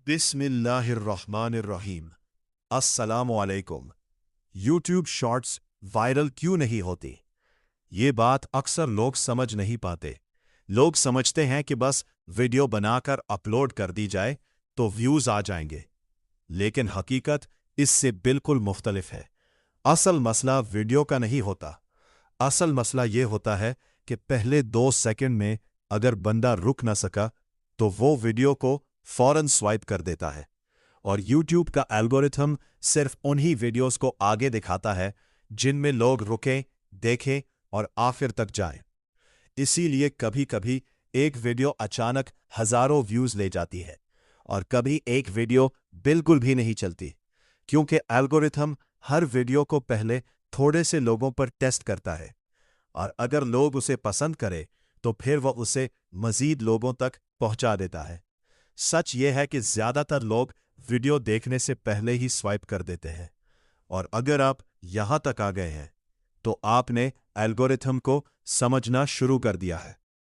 बिस्मिल्लाहिर्रहमानिर्रहीम। अस्सलामुअलैकुम। YouTube shorts viral क्यों नहीं होती? ये बात अक्सर लोग समझ नहीं पाते। लोग समझते हैं कि बस वीडियो बनाकर अपलोड कर दी जाए तो व्यूज आ जाएंगे, लेकिन हकीकत इससे बिल्कुल मुख्तलिफ है। असल मसला वीडियो का नहीं होता। असल मसला ये होता है कि पहले 2 सेकंड में अगर बंदा रुक ना सका तो वो वीडियो को फौरन स्वाइप कर देता है, और यूट्यूब का एल्गोरिथम सिर्फ उन्हीं वीडियोस को आगे दिखाता है जिनमें लोग रुकें, देखें और आखिर तक जाएं। इसीलिए कभी कभी एक वीडियो अचानक हजारों व्यूज ले जाती है और कभी एक वीडियो बिल्कुल भी नहीं चलती, क्योंकि एल्गोरिथम हर वीडियो को पहले थोड़े से लोगों पर टेस्ट करता है, और अगर लोग उसे पसंद करें तो फिर वह उसे मजीद लोगों तक पहुंचा देता है। सच यह है कि ज्यादातर लोग वीडियो देखने से पहले ही स्वाइप कर देते हैं, और अगर आप यहां तक आ गए हैं तो आपने एल्गोरिथम को समझना शुरू कर दिया है।